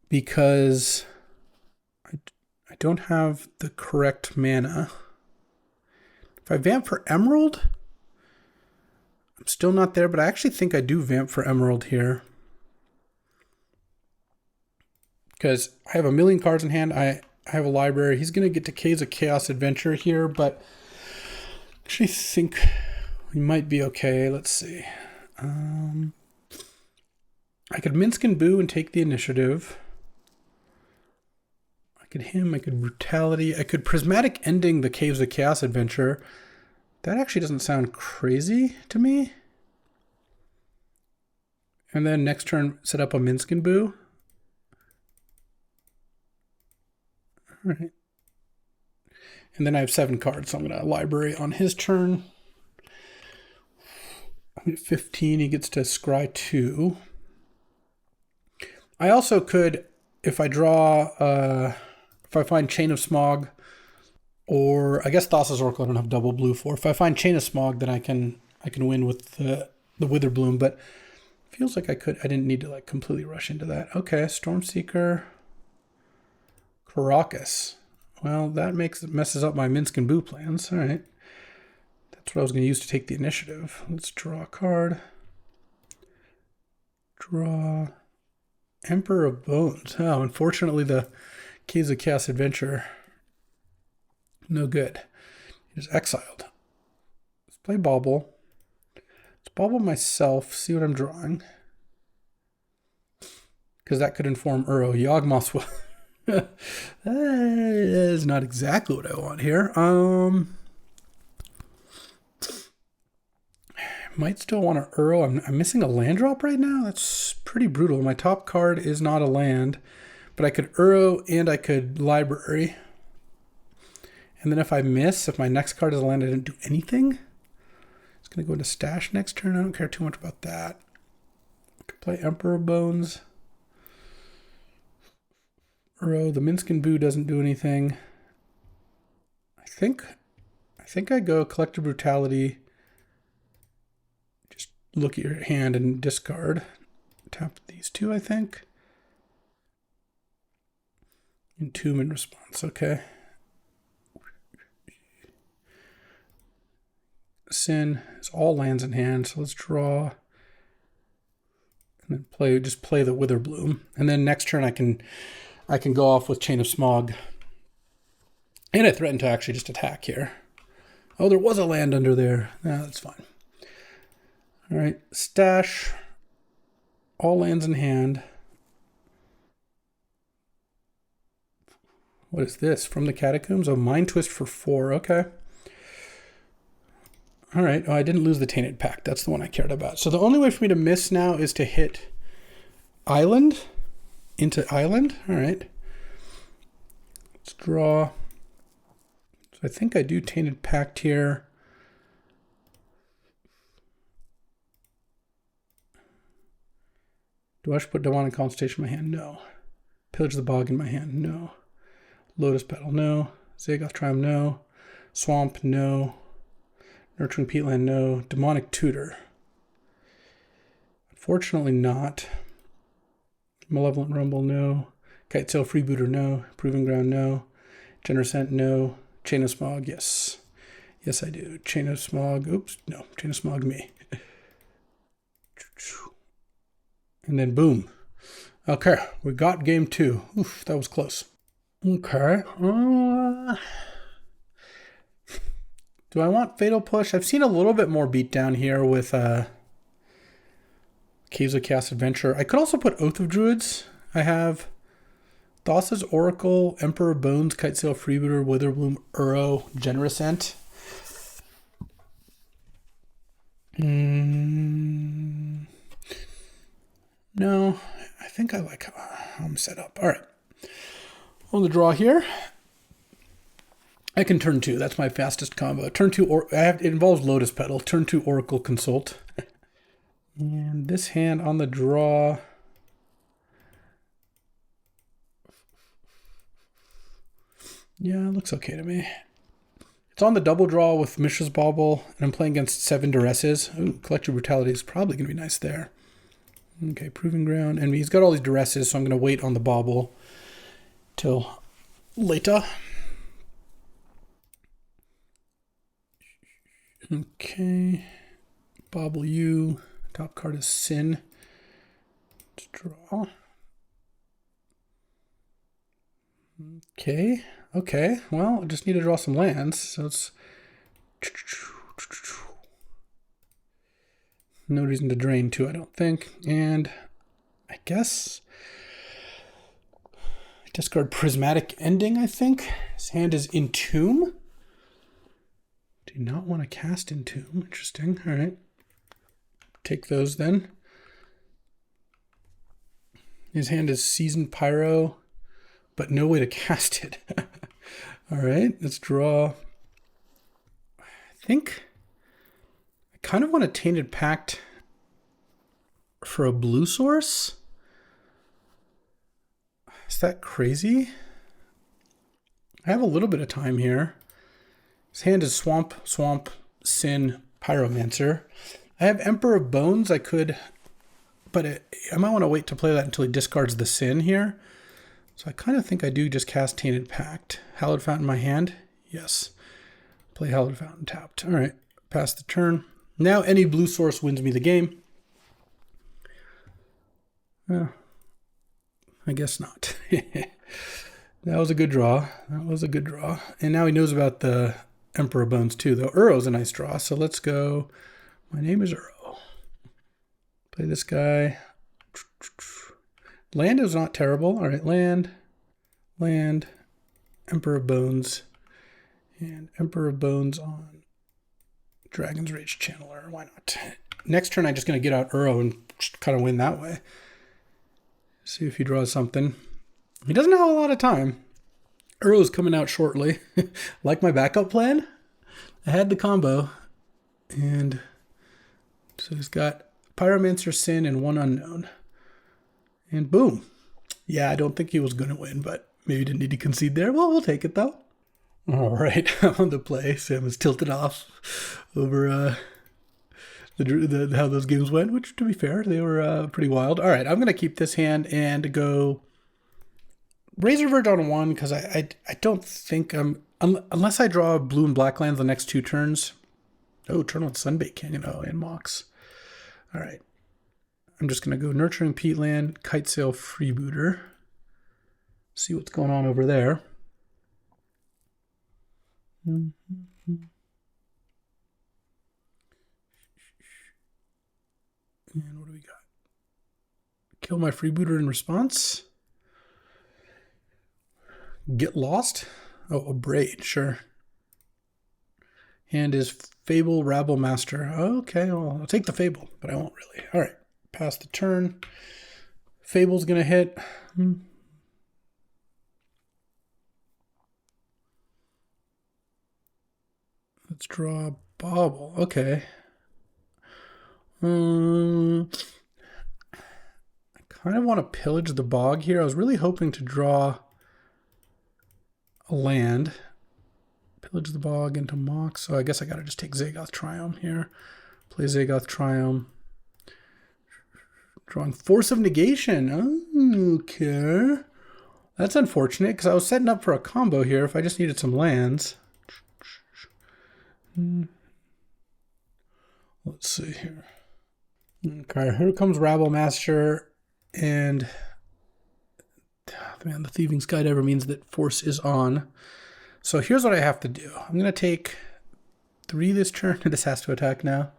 because I don't have the correct mana. If I Vamp for Emerald, I'm still not there, but I actually think I do Vamp for Emerald here. Because I have a million cards in hand. I have a library. He's going to get to Caves of Chaos Adventure here, but I actually think we might be okay. Let's see. I could Minsk and Boo and take the initiative. I could Brutality. I could Prismatic Ending the Caves of Chaos Adventure. That actually doesn't sound crazy to me. And then next turn, set up a Minsk and Boo. All right. And then I have 7 cards, so I'm going to library on his turn. I'm at 15, he gets to scry 2. I also could, if I draw If I find Chain of Smog, or I guess Thassa's Oracle I don't have double blue for. If I find Chain of Smog, then I can win with the Witherbloom, but feels like I didn't need to like completely rush into that. Okay, Stormseeker, Caracas. Well, that messes up my Minsk and Boo plans. All right. That's what I was going to use to take the initiative. Let's draw a card. Draw Emperor of Bones. Oh, unfortunately, the Caves of Chaos Adventure, no good. He's exiled. Let's play Bauble. Let's Bauble myself, see what I'm drawing. Because that could inform Uro. Yawgmoth's will. That is not exactly what I want here. Might still want to Uro. I'm missing a land drop right now. That's pretty brutal. My top card is not a land, but I could Uro and I could library. And then if I miss, if my next card is a land, I didn't do anything. It's going to go into stash next turn. I don't care too much about that. I could play Emperor Bones. Uro. The Minsk and Boo doesn't do anything. I think I go Collective Brutality. Just look at your hand and discard. Tap these two, I think. Entomb in response. Okay. Sin is all lands in hand, so let's draw and then just play the Witherbloom. And then next turn I can go off with Chain of Smog. And I threaten to actually just attack here. Oh, there was a land under there. Nah, that's fine. All right, stash. All lands in hand. What is this? From the Catacombs? Oh, Mind Twist for 4. Okay. All right. Oh, I didn't lose the Tainted Pact. That's the one I cared about. So the only way for me to miss now is to hit Island into Island. All right. Let's draw. So I think I do Tainted Pact here. Do I should put Demonic Consultation in my hand? No. Pillage the Bog in my hand? No. Lotus Petal? No. Zagoth Triumph? No. Swamp? No. Nurturing Peatland? No. Demonic Tutor? Unfortunately not. Malevolent Rumble? No. Kitesail Freebooter? No. Proving Ground? No. Generosent? No. Chain of Smog? Yes. Yes, I do. Chain of Smog? Oops. No. Chain of Smog me. And then boom. Okay. We got game 2. Oof, that was close. Okay. Do I want Fatal Push? I've seen a little bit more beatdown here with Caves of Chaos Adventure. I could also put Oath of Druids. I have Thassa's Oracle, Emperor Bones, Kitesail Freebooter, Witherbloom, Uro, Generosent. No, I think I like how I'm set up. All right. On the draw here. I can turn 2. That's my fastest combo. Turn 2, it involves Lotus Petal. Turn 2 Oracle Consult. And this hand on the draw. Yeah, it looks okay to me. It's on the double draw with Mishra's Bauble, and I'm playing against 7 Duresses. Ooh, Collective Brutality is probably going to be nice there. Okay, Proving Ground. And he's got all these Duresses, so I'm going to wait on the Bauble till later. Okay, Bauble U. Top card is Sin. Let's draw. Okay. Well, I just need to draw some lands. So it's no reason to drain 2, I don't think. And I guess discard Prismatic Ending, I think. His hand is Entomb. Do not want to cast Entomb. Interesting. All right. Take those then. His hand is Seasoned Pyro, but no way to cast it. All right. Let's draw. I think I kind of want a Tainted Pact for a blue source. Is that crazy? I have a little bit of time here. His hand is Swamp, Sin, Pyromancer. I have Emperor of Bones. I could, but I might want to wait to play that until he discards the Sin here. So I kind of think I do just cast Tainted Pact. Hallowed Fountain in my hand? Yes. Play Hallowed Fountain tapped. All right, pass the turn. Now any blue source wins me the game. I guess not. That was a good draw. That was a good draw. And now he knows about the Emperor Bones too, though. Uro's a nice draw, so let's go. My name is Uro. Play this guy. Land is not terrible. All right, land, Emperor Bones, and Emperor Bones on Dragon's Rage Channeler. Why not? Next turn, I'm just going to get out Uro and kind of win that way. See if he draws something. He doesn't have a lot of time. Uro's coming out shortly. Like my backup plan, I had the combo. And so he's got Pyromancer, Sin, and one unknown. And boom. Yeah, I don't think he was going to win, but maybe didn't need to concede there. Well, we'll take it, though. All right, on the play. Sam is tilted off over how those games went, which, to be fair, they were pretty wild. All right, I'm going to keep this hand and go Razor Verge on one, because I don't think unless I draw blue and black lands the next two turns. Oh, turn on Sunbait Canyon. Oh, and Mox. All right. I'm just going to go Nurturing Peatland, Kitesail Freebooter. See what's going on over there. And what do we got? Kill my Freebooter in response. Get Lost? Oh, a Braid, sure. Hand is Fable Rabble Master. Okay, well, I'll take the Fable, but I won't really. All right, pass the turn. Fable's going to hit. Let's draw Bauble. Okay. I kind of want to pillage the bog here. I was really hoping to draw a land. Pillage the bog into Mox. So I guess I got to just take Zagoth Triumph here. Play Zagoth Triumph. Drawing Force of Negation. Okay. That's unfortunate because I was setting up for a combo here if I just needed some lands. Let's see here. Okay, here comes Rabble Master, and man, the Thieving Skydiver means that Force is on. So here's what I have to do. I'm going to take 3 this turn. This has to attack now.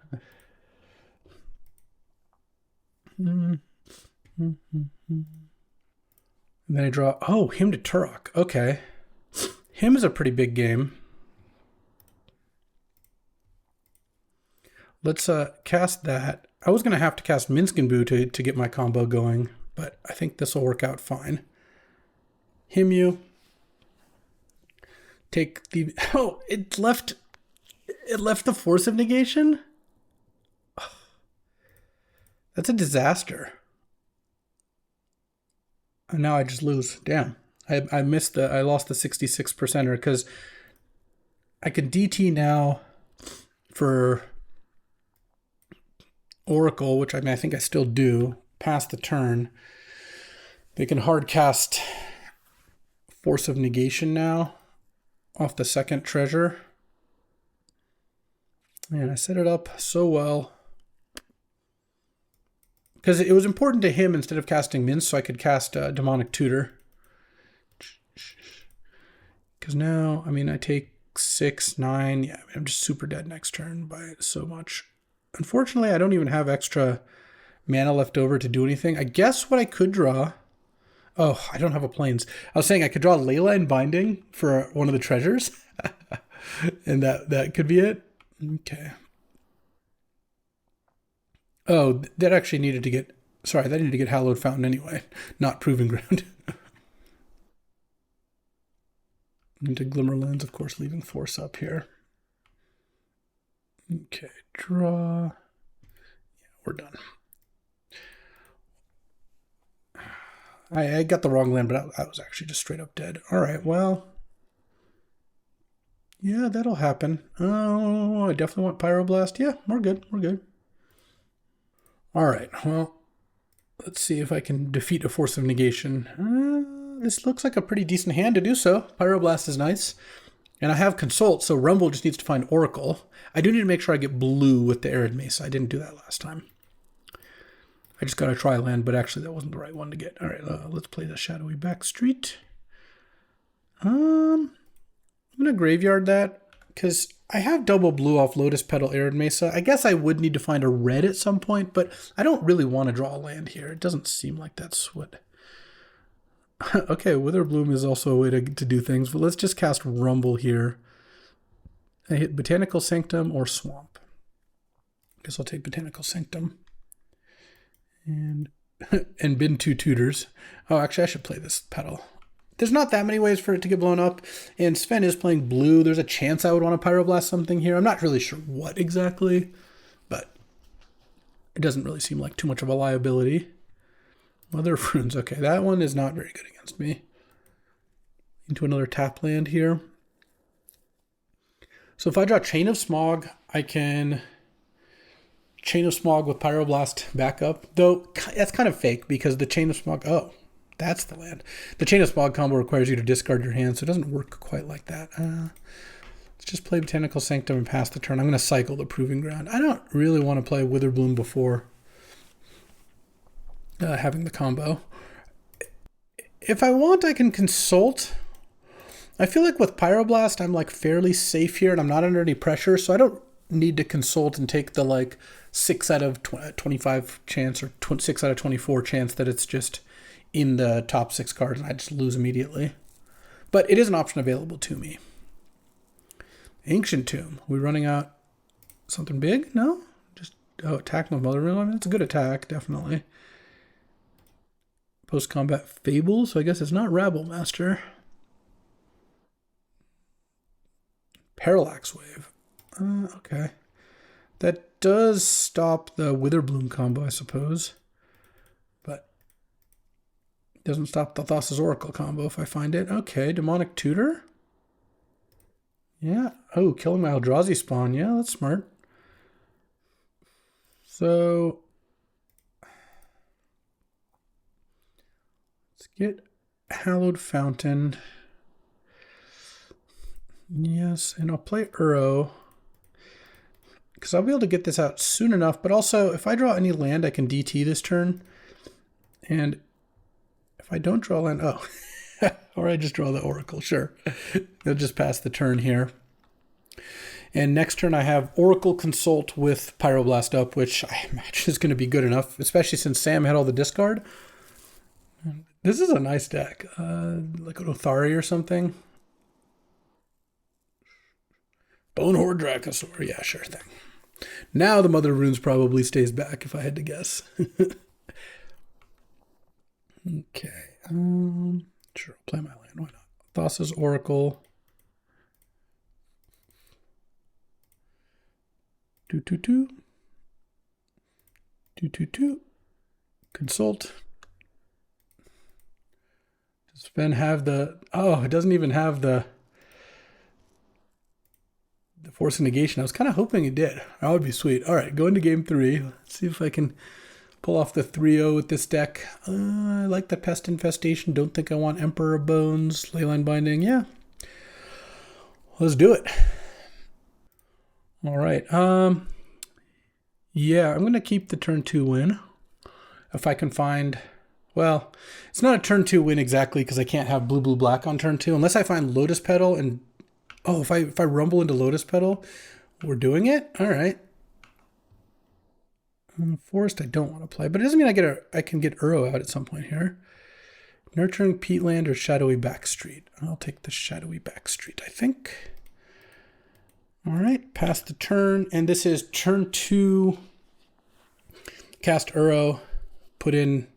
And then I draw, oh, him to Turok. Okay. Him is a pretty big game. Let's cast that. I was going to have to cast Minskin to get my combo going, but I think this will work out fine. Himu. Take the... Oh, it left the Force of Negation? Oh, that's a disaster. And now I just lose. Damn. I lost the 66%er because I can DT now for Oracle, which I think I still do, pass the turn. They can hard cast Force of Negation now off the second treasure. Man, I set it up so well. Because it was important to him instead of casting Mince, so I could cast Demonic Tutor. Because now, I mean, I take 6, 9. Yeah, I mean, I'm just super dead next turn by so much. Unfortunately, I don't even have extra mana left over to do anything. I guess what I could draw... Oh, I don't have a Plains. I was saying I could draw Layla in Binding for one of the treasures. And that could be it. Okay. Oh, that actually needed to get... Sorry, that needed to get Hallowed Fountain anyway. Not Proving Ground. Into Glimmerlands, of course, leaving Force up here. Okay, draw. Yeah, we're done. I got the wrong land, but I was actually just straight up dead. All right, well, Yeah, that'll happen. Oh, I definitely want Pyroblast. Yeah, we're good. We're good. All right, well, let's see if I can defeat a Force of Negation. This looks like a pretty decent hand to do so. Pyroblast is nice. And I have Consult, so Rumble just needs to find Oracle. I do need to make sure I get blue with the Arid Mace. I didn't do that last time. I just got a tri-land, but actually that wasn't the right one to get. All right, let's play the Shadowy Backstreet. I'm going to graveyard that because I have double blue off Lotus Petal Arid Mesa. I guess I would need to find a red at some point, but I don't really want to draw a land here. It doesn't seem like that's what... Okay, Witherbloom is also a way to do things, but let's just cast Rumble here. I hit Botanical Sanctum or Swamp. Guess I'll take Botanical Sanctum. And bin 2 Tutors. Oh, actually, I should play this Petal. There's not that many ways for it to get blown up, and Sven is playing blue. There's a chance I would want to Pyroblast something here. I'm not really sure what exactly, but it doesn't really seem like too much of a liability. Mother of Runes. Okay, that one is not very good against me. Into another tap land here. So if I draw Chain of Smog, I can Chain of Smog with Pyroblast backup. Though that's kind of fake because the Chain of Smog... Oh, that's the land. The Chain of Smog combo requires you to discard your hand, so it doesn't work quite like that. Let's just play Botanical Sanctum and pass the turn. I'm going to cycle the Proving Ground. I don't really want to play Witherbloom before having the combo. If I want, I can Consult. I feel like with Pyroblast, I'm like fairly safe here and I'm not under any pressure, so I don't need to Consult and take the like 6 out of 25 chance or 6 out of 24 chance that it's just in the top 6 cards and I just lose immediately. But it is an option available to me. Ancient Tomb. Are we running out something big? No? Just attack with Mother Rune. I mean, it's a good attack, definitely. Post-combat Fable, so I guess it's not Rabble Master. Parallax Wave. Okay. That does stop the Witherbloom combo, I suppose. But it doesn't stop the Thassa's Oracle combo if I find it. Okay, Demonic Tutor. Yeah. Oh, killing my Eldrazi spawn. Yeah, that's smart. So... let's get Hallowed Fountain. Yes, and I'll play Uro. Because I'll be able to get this out soon enough, but also if I draw any land, I can DT this turn. And if I don't draw land, oh, or I just draw the Oracle, sure. I'll just pass the turn here. And next turn I have Oracle Consult with Pyroblast up, which I imagine is going to be good enough, especially since Sam had all the discard. This is a nice deck, like an Othari or something. Bonehorde Dracosaur, yeah, sure thing. Now the Mother of Runes probably stays back if I had to guess. Okay, sure, I'll play my land, why not? Thassa's Oracle. 2/2/2. 2/2/2. Consult. Does Sven have the... oh, it doesn't even have the Force of Negation. I was kind of hoping it did. That would be sweet. All right, go into game 3. Let's see if I can pull off the 3-0 with this deck. I like the Pest Infestation. Don't think I want Emperor of Bones. Leyline Binding. Yeah. Let's do it. All right. Yeah, I'm going to keep the turn 2 win. If I can find... well, it's not a turn 2 win exactly because I can't have blue, blue, black on turn 2. Unless I find Lotus Petal and... oh, if I rumble into Lotus Petal, we're doing it? All right. Forest I don't want to play, but it doesn't mean I can get Uro out at some point here. Nurturing Peatland or Shadowy Backstreet? I'll take the Shadowy Backstreet, I think. All right, pass the turn, and this is turn 2. Cast Uro, put in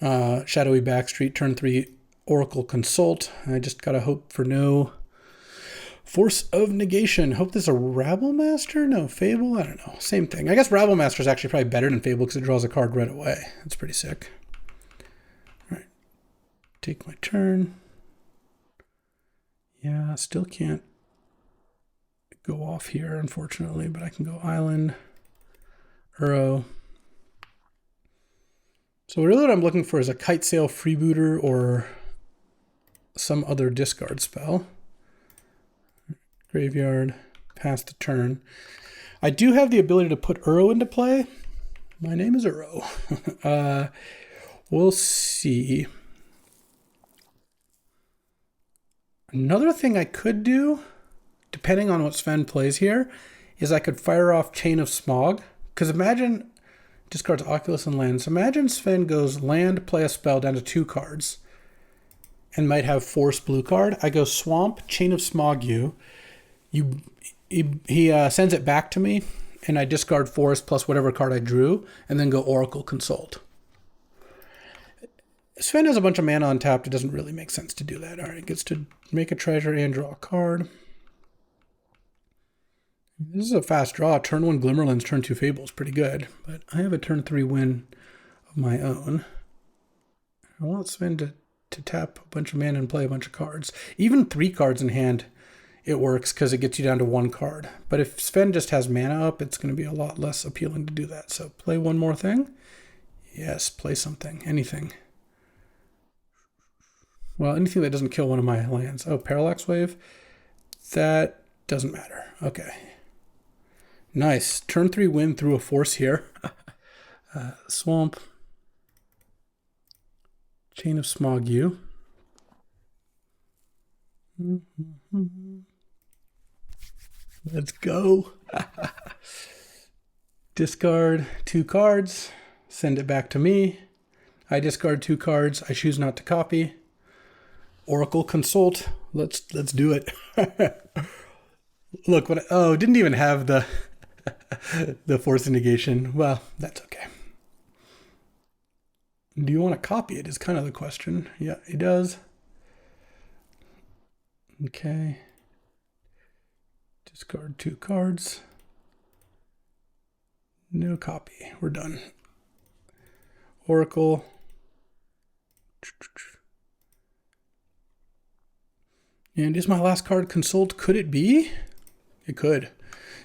Shadowy Backstreet. Turn 3, Oracle Consult. I just gotta hope for no Force of Negation. Hope this is a Rabble Master? No, Fable? I don't know. Same thing. I guess Rabble Master is actually probably better than Fable because it draws a card right away. That's pretty sick. All right. Take my turn. Yeah, still can't go off here, unfortunately, but I can go island, Uro. So really what I'm looking for is a kite sail freebooter or some other discard spell. Graveyard, pass the turn. I do have the ability to put Uro into play. My name is Uro. We'll see. Another thing I could do, depending on what Sven plays here, is I could fire off Chain of Smog. Because imagine, discards Oculus and lands. Imagine Sven goes land, play a spell down to 2 cards, and might have Force blue card. I go Swamp, Chain of Smog you. He sends it back to me, and I discard Forest plus whatever card I drew, and then go Oracle Consult. Sven has a bunch of mana on tap. It doesn't really make sense to do that. All right, it gets to make a treasure and draw a card. This is a fast draw. Turn 1 Glimmerlands, turn 2 Fables. Pretty good. But I have a turn 3 win of my own. I want Sven to tap a bunch of mana and play a bunch of cards. Even 3 cards in hand, it works because it gets you down to 1 card. But if Sven just has mana up, it's going to be a lot less appealing to do that. So play one more thing. Yes, play something. Anything. Well, anything that doesn't kill one of my lands. Oh, Parallax Wave. That doesn't matter. Okay. Nice. Turn 3 win through a Force here. Swamp. Chain of Smog you. Let's go. Discard 2 cards. Send it back to me. I discard 2 cards. I choose not to copy. Oracle Consult. Let's do it. Look, didn't even have the the Force negation. Well, that's okay. Do you want to copy it is kind of the question. Yeah, he does. Okay. Discard 2 cards. No copy. We're done. Oracle. And is my last card Consult? Could it be? It could.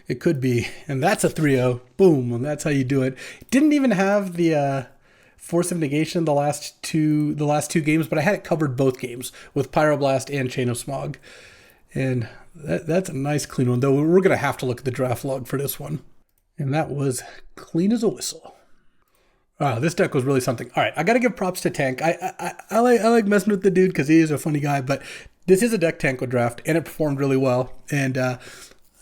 It could be. And that's a 3-0. Boom. And that's how you do it. Didn't even have the Force of Negation the last two games, but I had it covered both games with Pyroblast and Chain of Smog. And that's a nice clean one, though we're going to have to look at the draft log for this one. And that was clean as a whistle. Wow, this deck was really something. All right, I got to give props to Tank. I like messing with the dude because he is a funny guy, but this is a deck Tank would draft, and it performed really well. And I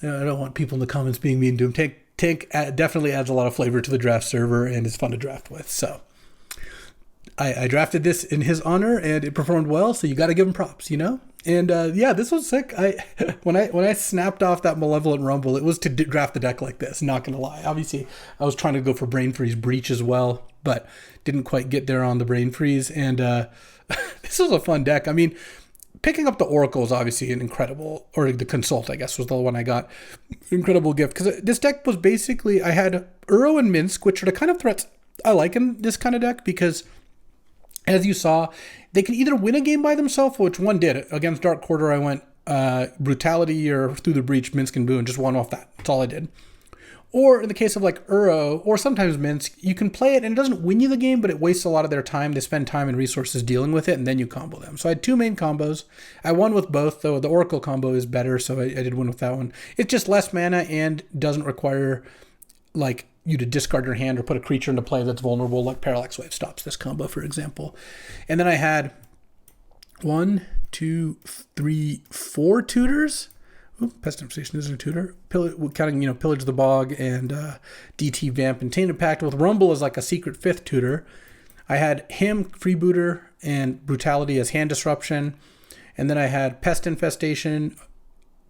don't want people in the comments being mean to him. Tank definitely adds a lot of flavor to the draft server and is fun to draft with. So I drafted this in his honor, and it performed well. So you got to give him props, you know. And yeah, this was sick. When I snapped off that Malevolent Rumble, it was to draft the deck like this. Not gonna lie. Obviously, I was trying to go for Brain Freeze Breach as well, but didn't quite get there on the Brain Freeze. And this was a fun deck. I mean, picking up the Oracle is obviously an incredible, or the Consult, I guess, was the one I got. Incredible gift. Because this deck was basically, I had Uro and Minsk, which are the kind of threats I like in this kind of deck, because as you saw, they can either win a game by themselves, which one did. Against Dark Quarter, I went Brutality or Through the Breach, Minsk and Boon, just one off that. That's all I did. Or in the case of like Uro, or sometimes Minsk, you can play it and it doesn't win you the game, but it wastes a lot of their time. They spend time and resources dealing with it, and then you combo them. So I had 2 main combos. I won with both, though the Oracle combo is better, so I did win with that one. It's just less mana and doesn't require like you to discard your hand or put a creature into play that's vulnerable, like Parallax Wave stops this combo, for example. And then I had 1, 2, 3, 4 tutors. Pestilent Station isn't a tutor. Counting, Pillage the Bog and DT Vamp and Tainted Pact with Rumble as like a secret 5th tutor. I had him, Freebooter, and Brutality as hand disruption. And then I had Pest Infestation,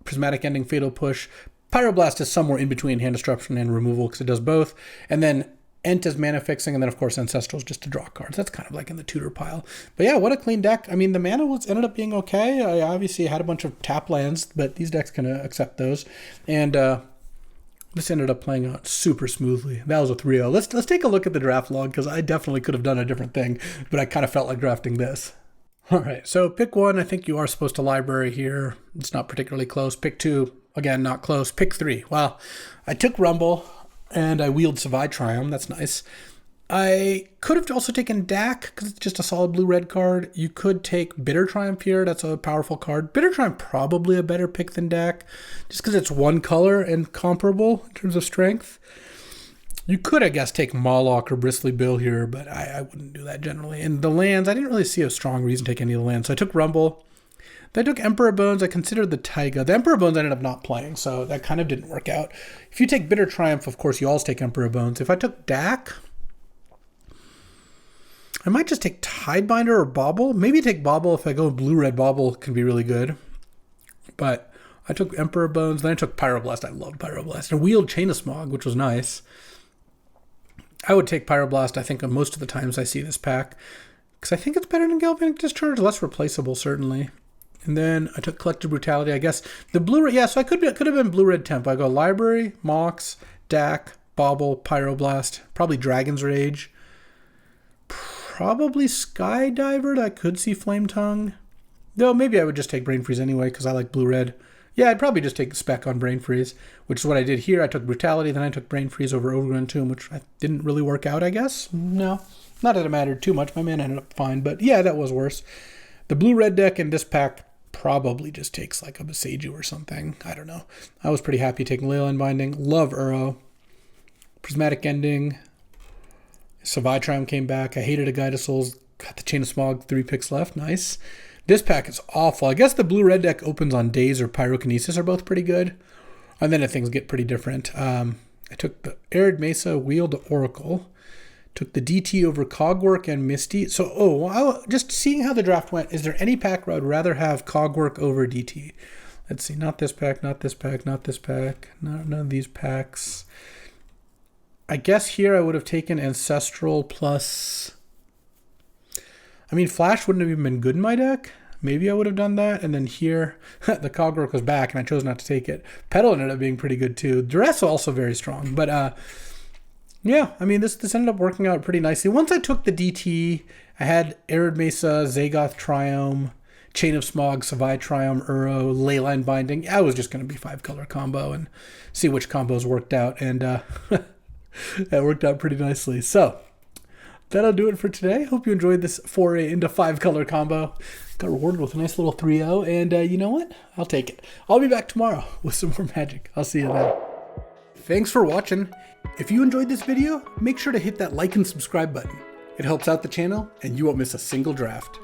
Prismatic Ending, Fatal Push. Pyroblast is somewhere in between hand disruption and removal because it does both. And then Ent is mana fixing, and then of course Ancestrals just to draw cards. That's kind of like in the tutor pile. But yeah, what a clean deck. I mean, the mana ended up being okay. I obviously had a bunch of tap lands, but these decks can accept those. And this ended up playing out super smoothly. That was a 3-0. Let's take a look at the draft log, because I definitely could have done a different thing, but I kind of felt like drafting this. All right, so pick one. I think you are supposed to library here. It's not particularly close. Pick two. Again, not close. Pick three. Well, I took Rumble and I wheeled Savai Triumph. That's nice. I could have also taken Dak because it's just a solid blue-red card. You could take Bitter Triumph here. That's a powerful card. Bitter Triumph probably a better pick than Dak just because it's one color and comparable in terms of strength. You could, I guess, take Moloch or Bristly Bill here, but I wouldn't do that generally. And the lands, I didn't really see a strong reason to take any of the lands. So I took Rumble. Then I took Emperor Bones. I considered the Taiga. The Emperor Bones I ended up not playing, so that kind of didn't work out. If you take Bitter Triumph, of course, you always take Emperor Bones. If I took Dak, I might just take Tidebinder or Bauble. Maybe take Bauble. If I go blue-red, Bauble can be really good. But I took Emperor Bones. Then I took Pyroblast. I love Pyroblast. And wheeled Chain of Smog, which was nice. I would take Pyroblast, I think, most of the times I see this pack. Because I think it's better than Galvanic Discharge. Less replaceable, certainly. And then I took Collective Brutality. I guess the blue-red... Yeah, so it could have been blue-red temp. I go Library, Mox, Dak, Bauble, Pyroblast. Probably Dragon's Rage. Probably Skydiver. I could see Flame Tongue. Though maybe I would just take Brain Freeze anyway because I like blue-red. Yeah, I'd probably just take Spec on Brain Freeze, which is what I did here. I took Brutality, then I took Brain Freeze over Overgrown Tomb, which didn't really work out, I guess. No, not that it mattered too much. My man ended up fine, but yeah, that was worse. The blue-red deck in this pack probably just takes like a Boseiju or something. I don't know. I was pretty happy taking Leyline Binding. Love Uro. Prismatic Ending. Savai Triumph came back. I hated a Guide of Souls. Got the Chain of Smog, 3 picks left. Nice. This pack is awful. I guess the blue-red deck opens on Daze or Pyrokinesis are both pretty good. And then things get pretty different. I took the Arid Mesa, wheeled the Oracle. Took the DT over Cogwork and Misty. So, just seeing how the draft went, is there any pack where I'd rather have Cogwork over DT? Let's see. Not this pack, not this pack, not this pack. None of these packs. I guess here I would have taken Ancestral plus... I mean, Flash wouldn't have even been good in my deck. Maybe I would have done that. And then here, the Cogwork was back, and I chose not to take it. Petal ended up being pretty good, too. Duress also very strong. But, yeah, I mean, this ended up working out pretty nicely. Once I took the DT, I had Arid Mesa, Zagoth Triumph, Chain of Smog, Savai Triumph, Uro, Leyline Binding. I was just going to be 5-color combo and see which combos worked out. And that worked out pretty nicely. So... that'll do it for today. Hope you enjoyed this foray into 5-color combo. Got rewarded with a nice little 3-0, and you know what? I'll take it. I'll be back tomorrow with some more magic. I'll see you then. Thanks for watching. If you enjoyed this video, make sure to hit that like and subscribe button. It helps out the channel, and you won't miss a single draft.